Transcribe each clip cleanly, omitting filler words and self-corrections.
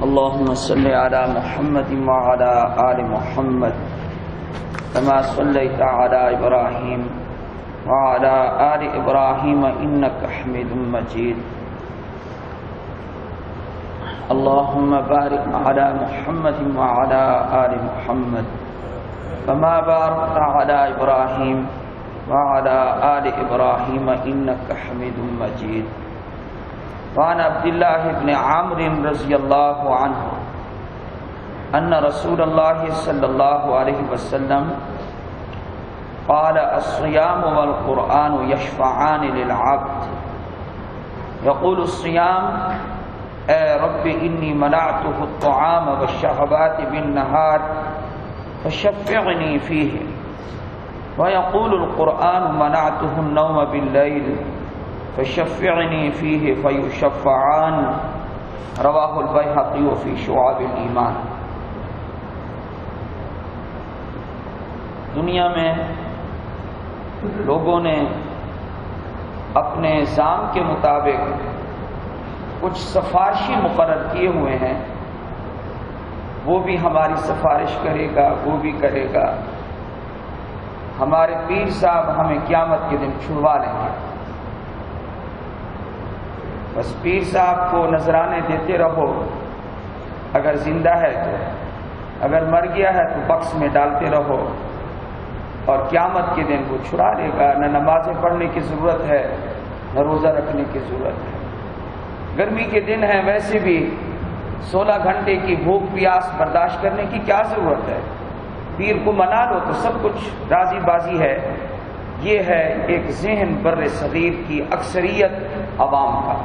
اللهم صل على محمد وعلى آل محمد كما صليت على إبراهيم وعلى آل إبراهيم إنك حميد مجيد. اللهم بارك على محمد وعلى آل محمد كما باركت على إبراهيم وعلى آل إبراهيم إنك حميد مجيد. وعن عبد الله بن عمرو رضي الله عنه أن رسول الله صلى الله عليه وسلم قال الصيام والقرآن يشفعان للعبد. يقول الصيام اے رب انی منعته الطعام والشهوات بالنهار فشفعني فيه. ويقول القرآن منعته النوم بالليل فشفعني فيه فيشفعان. رواہ البیہقی فی شعب الایمان. دنیا میں لوگوں نے اپنے نظام کے مطابق کچھ سفارشی مقرر کیے ہوئے ہیں، وہ بھی ہماری سفارش کرے گا، وہ بھی کرے گا. ہمارے پیر صاحب ہمیں قیامت کے دن چھڑوا لیں گے. بس پیر صاحب کو نذرانے دیتے رہو، اگر زندہ ہے تو، اگر مر گیا ہے تو بکس میں ڈالتے رہو، اور قیامت کے دن وہ چھڑا لے گا. نہ نمازیں پڑھنے کی ضرورت ہے، نہ روزہ رکھنے کی ضرورت ہے. گرمی کے دن ہیں، ویسے بھی 16 گھنٹے کی بھوک پیاس برداشت کرنے کی کیا ضرورت ہے؟ پیر کو منا لو تو سب کچھ راضی بازی ہے. یہ ہے ایک ذہن بر صغیر کی اکثریت عوام کا.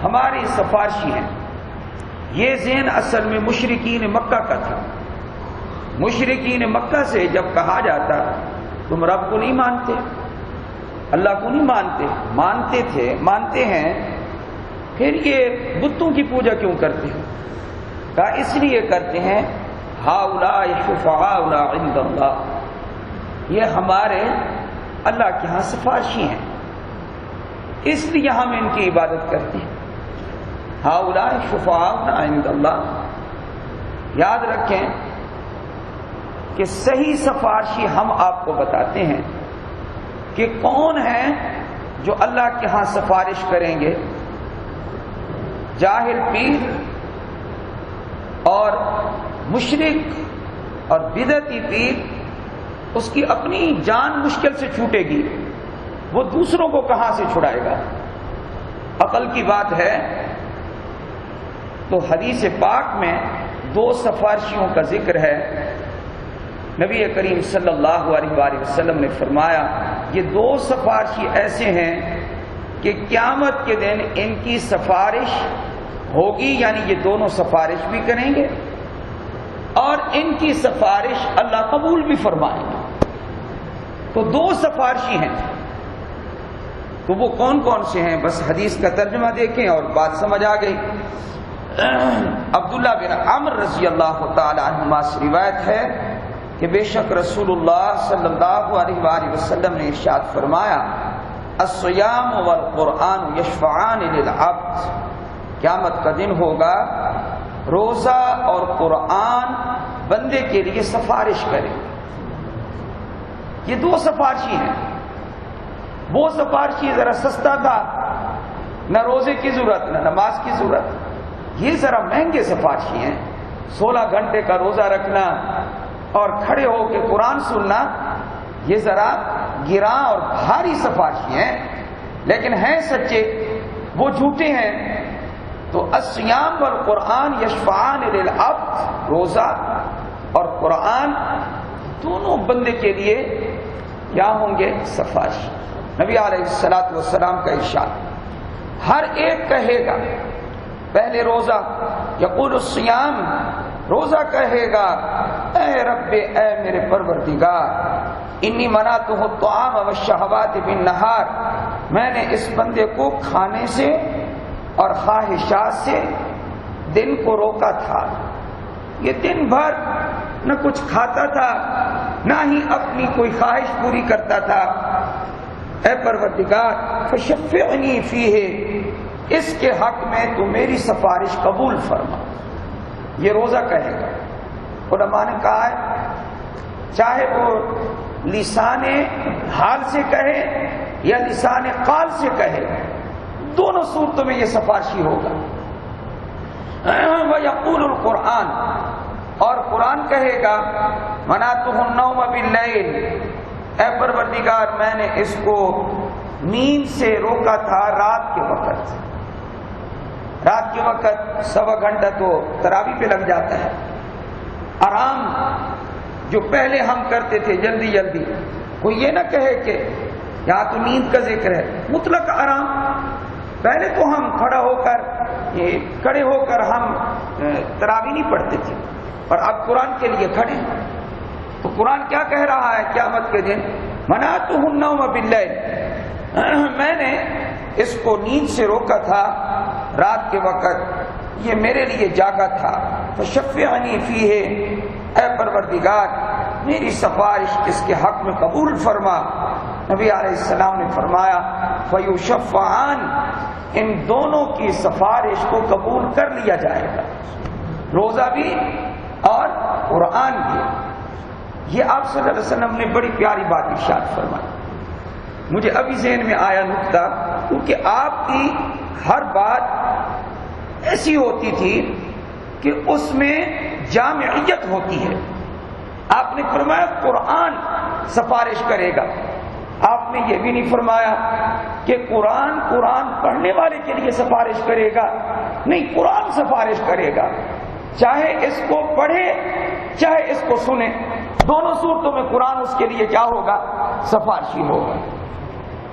ہماری سفارشی ہیں. یہ ذہن اصل میں مشرکین مکہ کا تھا. مشرکین مکہ سے جب کہا جاتا تم رب کو نہیں مانتے، اللہ کو نہیں مانتے، مانتے تھے، مانتے ہیں، پھر یہ بتوں کی پوجا کیوں کرتے ہیں؟ کہا اس لیے کرتے ہیں ہؤلاء شفعاؤنا عند اللہ، یہ ہمارے اللہ کے ہاں سفارشی ہیں، اس لیے ہم ان کی عبادت کرتے ہیں. ہؤلاء شفعاؤنا عند اللہ. یاد رکھیں کہ صحیح سفارشی ہم آپ کو بتاتے ہیں کہ کون ہیں جو اللہ کے ہاں سفارش کریں گے. جاہل پیر اور مشرک اور بدعتی پیر، اس کی اپنی جان مشکل سے چھوٹے گی، وہ دوسروں کو کہاں سے چھڑائے گا؟ عقل کی بات ہے. تو حدیث پاک میں 2 سفارشیوں کا ذکر ہے. نبی کریم صلی اللہ علیہ وآلہ وسلم نے فرمایا یہ 2 سفارشی ایسے ہیں کہ قیامت کے دن ان کی سفارش ہوگی، یعنی یہ دونوں سفارش بھی کریں گے اور ان کی سفارش اللہ قبول بھی فرمائے گا. تو 2 سفارشی ہیں. تو وہ کون کون سے ہیں؟ بس حدیث کا ترجمہ دیکھیں اور بات سمجھ آ گئی. عبداللہ بن عمرو رضی اللہ تعالی عنہما سے روایت ہے کہ بے شک رسول اللہ صلی اللہ علیہ وآلہ وسلم نے ارشاد فرمایا الصیام والقرآن یشفعان للعبد. قیامت کا دن ہوگا، روزہ اور قرآن بندے کے لیے سفارش کریں. یہ 2 سفارشی ہیں. وہ سفارشی ذرا سستا تھا، نہ روزے کی ضرورت نہ نماز کی ضرورت. یہ ذرا مہنگے سفارشی ہیں. 16 گھنٹے کا روزہ رکھنا اور کھڑے ہو کے قرآن سننا، یہ ذرا گراں اور بھاری سفارشی ہیں، لیکن ہیں سچے، وہ جھوٹے ہیں. تو الصیام والقرآن یشفعان للعبد، روزہ اور قرآن دونوں بندے کے لیے کیا ہوں گے؟ سفارشی. نبی علیہ السلام کا ارشاد، ہر ایک کہے گا پہلے روزہ، یقول الصیام، روزہ کہے گا اے رب، اے میرے پروردگار، انی منعتہ الطعام والشہوات بالنہار، میں نے اس بندے کو کھانے سے اور خواہشات سے دن کو روکا تھا. یہ دن بھر نہ کچھ کھاتا تھا، نہ ہی اپنی کوئی خواہش پوری کرتا تھا. اے پروردگار فشفعنی فیہ، اس کے حق میں تو میری سفارش قبول فرما. یہ روزہ کہے گا. علماء نے کہا ہے چاہے وہ لسان حال سے کہے یا لسان قال سے کہے، دونوں صورتوں میں یہ سفارشی ہوگا. وَيَقُولُ الْقُرْآنُ، اور قرآن کہے گا مَنَعْتُهُ النَّوْمَ بِاللَّيْلِ، اے پروردگار میں نے اس کو نیند سے روکا تھا رات کے وقت. رات کے وقت 1.25 گھنٹہ تو تراویح پہ لگ جاتا ہے. آرام جو پہلے ہم کرتے تھے جلدی جلدی، کوئی یہ نہ کہے کہ یہاں تو نیند کا ذکر ہے، مطلق آرام. پہلے تو ہم کھڑے ہو کر ہم تراویح نہیں پڑھتے تھے، اور اب قرآن کے لیے کھڑے ہیں. تو قرآن کیا کہہ رہا ہے قیامت کے دن؟ مَنَعْتُهُ النَّوْمَ بِاللَّيْلِ، میں نے اس کو نیند سے روکا تھا رات کے وقت، یہ میرے لیے جاگا تھا. فَشَفِّعْنِي فِيهِ، اے پروردگار میری سفارش اس کے حق میں قبول فرما. نبی علیہ السلام نے فرمایا فَيُشَفَّعَانِ، ان دونوں کی سفارش کو قبول کر لیا جائے گا، روزہ بھی اور قرآن بھی. یہ آپ صلی اللہ علیہ وسلم نے بڑی پیاری بات ارشاد فرمائی. مجھے ابھی ذہن میں آیا نکتہ، کیونکہ آپ کی ہر بات ایسی ہوتی تھی کہ اس میں جامعیت ہوتی ہے. آپ نے فرمایا قرآن سفارش کرے گا. آپ نے یہ بھی نہیں فرمایا کہ قرآن پڑھنے والے کے لیے سفارش کرے گا، نہیں، قرآن سفارش کرے گا، چاہے اس کو پڑھے چاہے اس کو سنے، دونوں صورتوں میں قرآن اس کے لیے کیا ہوگا؟ سفارشی ہوگا.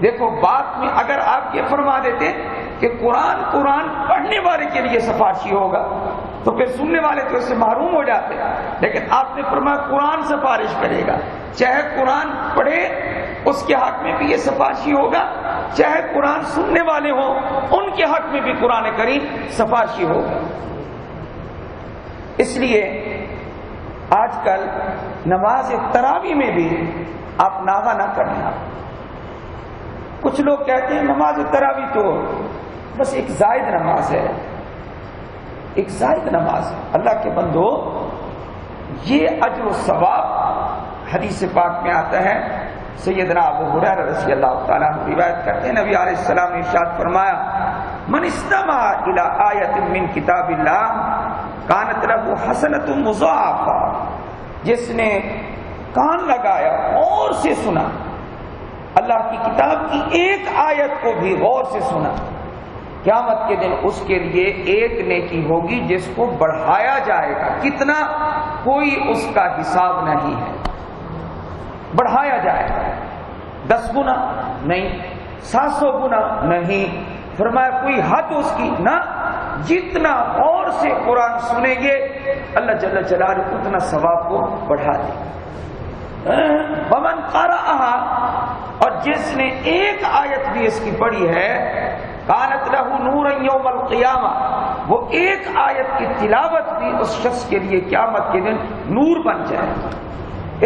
دیکھو بات میں اگر آپ یہ فرما دیتے کہ قرآن پڑھنے والے کے لیے سفارشی ہوگا تو پھر سننے والے تو اس سے محروم ہو جاتے. لیکن آپ نے فرمایا قرآن سفارش کرے گا، چاہے قرآن پڑھے اس کے حق میں بھی یہ سفارشی ہوگا، چاہے قرآن سننے والے ہوں ان کے حق میں بھی قرآن کریم سفارشی ہوگا. اس لیے آج کل نماز تراویح میں بھی آپ ناغہ نہ کرنا. کچھ لوگ کہتے ہیں نماز تراویح تو بس ایک زائد نماز ہے، ایک زائد نماز. اللہ کے بندو، یہ اجر و ثواب حدیث پاک میں آتا ہے. سیدنا ابو ہریرہ رضی اللہ تعالیٰ عنہ روایت کرتے ہیں نبی علیہ السلام نے ارشاد فرمایا من استمع الى آیت من کتاب اللہ کانت لہ حسنۃ مضاعفہ، جس نے کان لگایا غور سے سنا اللہ کی کتاب کی ایک آیت کو بھی غور سے سنا، قیامت کے دن اس کے لیے ایک نیکی ہوگی جس کو بڑھایا جائے گا. کتنا؟ کوئی اس کا حساب نہیں ہے. بڑھایا جائے گا 10 گنا نہیں، 700 گنا نہیں. فرمایا کوئی حد اس کی نہ، جتنا غور سے قرآن سنیں گے اللہ جل جلالہ اتنا ثواب کو بڑھا دے گا. ومن قرأہا، اور جس نے ایک آیت بھی اس کی پڑھی ہے کانت لہ نورا یوم القیامہ، وہ ایک آیت کی تلاوت بھی اس شخص کے لیے قیامت کے دن نور بن جائے گا.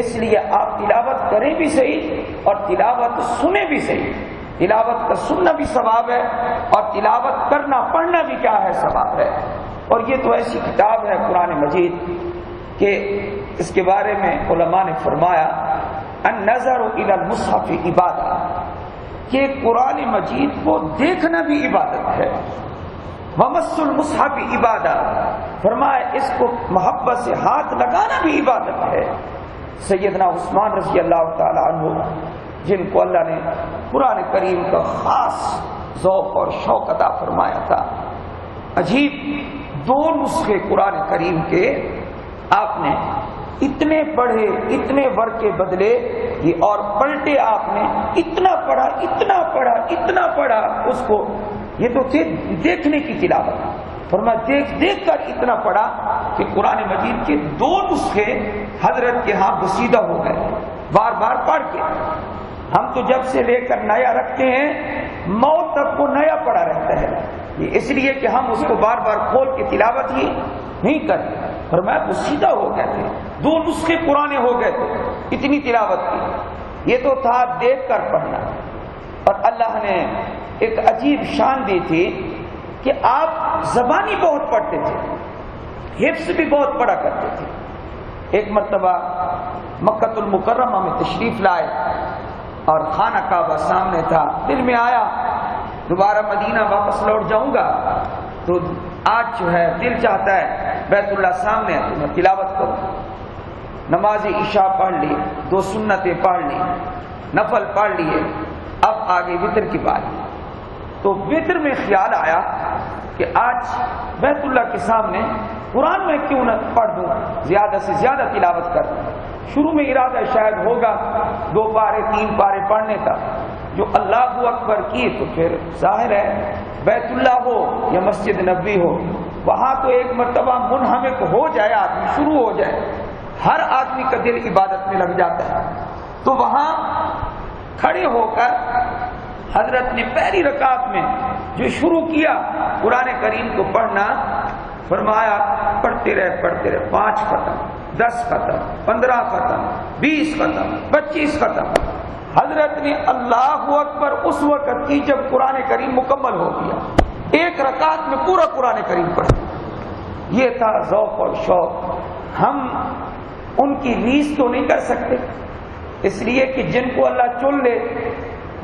اس لیے آپ تلاوت کریں بھی صحیح اور تلاوت سنیں بھی صحیح. تلاوت کا سننا بھی ثواب ہے اور تلاوت کرنا پڑھنا بھی کیا ہے؟ ثواب ہے. اور یہ تو ایسی کتاب ہے قرآن مجید کہ اس کے بارے میں علماء نے فرمایا النظر الی المصحف عبادہ، کہ قرآن مجید کو دیکھنا بھی عبادت ہے. ومس المصحف عبادہ، فرمایا اس کو محبت سے ہاتھ لگانا بھی عبادت ہے. سیدنا عثمان رضی اللہ تعالی عنہ، جن کو اللہ نے قرآن کریم کا خاص ذوق اور شوق عطا فرمایا تھا، عجیب 2 نسخے قرآن کریم کے آپ نے اتنے پڑھے، اتنے ورقے بدلے، یہ اور پلٹے آپ نے اتنا پڑھا اتنا پڑھا اتنا پڑھا اس کو. یہ تو تھے دیکھنے کی تلاوت، فرمایا دیکھ دیکھ کر اتنا پڑھا کہ قرآن مجید کے 2 نسخے حضرت کے ہاں بسیدہ ہو گئے بار بار پڑھ کے. ہم تو جب سے لے کر نیا رکھتے ہیں موت تک کو نیا پڑا رہتا ہے، یہ اس لیے کہ ہم اس کو بار بار کھول کے تلاوت ہی نہیں کرتے. فرمایا بسیدہ ہو گئے تھے، 2 نسخے پرانے ہو گئے تھے، اتنی تلاوت کی. یہ تو تھا دیکھ کر پڑھنا. اور اللہ نے ایک عجیب شان دی تھی کہ آپ زبانی بہت پڑھتے تھے، حفظ بھی بہت پڑھا کرتے تھے۔ ایک مرتبہ مکۃ المکرمہ میں تشریف لائے اور خانہ کعبہ سامنے تھا، دل میں آیا دوبارہ مدینہ واپس لوٹ جاؤں گا تو آج جو ہے دل چاہتا ہے بیت اللہ سامنے ہے تو میں تلاوت کروں۔ نماز عشاء پڑھ لی، 2 سنتیں پڑھ لی، نفل پڑھ لیے، اب آگے وتر کی بات۔ تو وتر میں خیال آیا کہ آج بیت اللہ کے سامنے قرآن میں کیوں نہ پڑھ دوں، زیادہ سے زیادہ تلاوت کر دوں۔ شروع میں ارادہ شاید ہوگا 2 پارے 3 پارے پڑھنے کا، جو اللہ اکبر کی تو پھر ظاہر ہے بیت اللہ ہو یا مسجد نبوی ہو، وہاں تو ایک مرتبہ منہمک ہو جائے آدمی، شروع ہو جائے، ہر آدمی کا دل عبادت میں لگ جاتا ہے۔ تو وہاں کھڑے ہو کر حضرت نے پہلی رکعت میں جو شروع کیا قرآن کریم کو پڑھنا، فرمایا پڑھتے رہے 5 ختم، 10 ختم، 15 ختم، 20 ختم، 25 ختم۔ حضرت نے اللہ اکبر اس وقت کی جب قرآن کریم مکمل ہو گیا، ایک رکعت میں پورا قرآن کریم پڑھ۔ یہ تھا ذوق اور شوق۔ ہم ان کی ریس تو نہیں کر سکتے، اس لیے کہ جن کو اللہ چن لے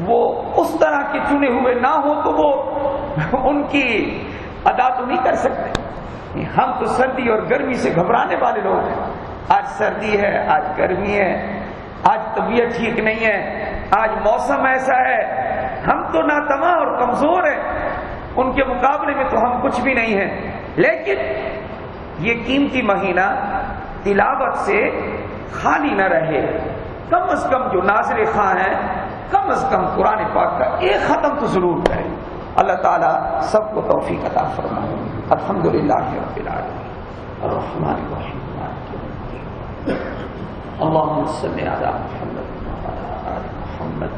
وہ اس طرح کے چنے ہوئے نہ ہو تو وہ ان کی ادا تو نہیں کر سکتے۔ ہم تو سردی اور گرمی سے گھبرانے والے لوگ ہیں۔ آج سردی ہے، آج گرمی ہے، آج طبیعت ٹھیک نہیں ہے، آج موسم ایسا ہے، ہم تو ناتواں اور کمزور ہیں، ان کے مقابلے میں تو ہم کچھ بھی نہیں ہیں۔ لیکن یہ قیمتی مہینہ تلاوت سے خالی نہ رہے، کم از کم جو ناظر خواہ ہیں کم از کم قرآن پاک کا ایک ختم تو ضرور کرے۔ اللہ تعالیٰ سب کو توفیق عطا فرمائے۔ الحمدللہ رب العالمین الرحمن الرحیم اللهم صل على محمد وعلى آل محمد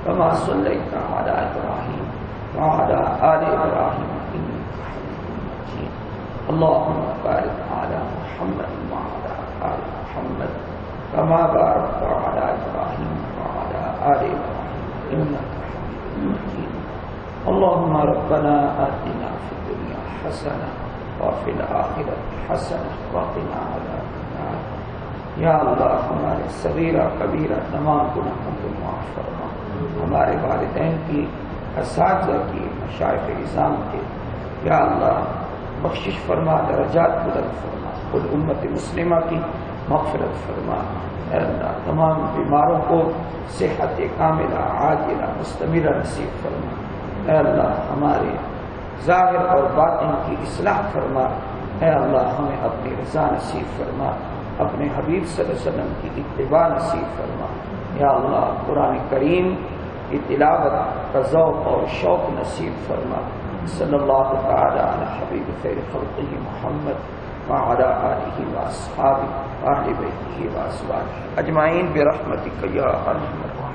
كما صليت على إبراهيم وعلى آل إبراهيم إنك حميد مجيد اللهم بارك على محمد وعلى آل محمد كما باركت على إبراهيم وعلى آل إبراهيم إنك حميد مجيد اللهم ربنا آتنا في الدنيا حسنة وفي الآخرة حسنة وقنا عذاب النار۔ یا اللہ ہمارے صغیرہ کبیرہ تمام گناہوں کو معاف فرما، ہمارے والدین کی، اساتذہ کی، مشائخ نظام کے یا اللہ بخشش فرما، درجات بلند فرما، خود امت مسلمہ کی مغفرت فرما۔ اے اللہ تمام بیماروں کو صحت کاملہ عاجلہ مستمرہ نصیب فرما۔ اے اللہ ہمارے ظاہر اور باطن کی اصلاح فرما۔ اے اللہ ہمیں اپنی رضا نصیب فرما، اپنے حبیب صلی اللہ علیہ وسلم کی اتباع نصیب فرما۔ یا اللہ قرآن کریم کی تلاوت کا ذوق اور شوق نصیب فرما۔ صلی اللہ تعالی علی حبیب خیر خلقہ محمد وعلی آلہ واصحابہ واہل بیتہ وازواجہ اجمعین برحمتک یا ارحم الراحمین۔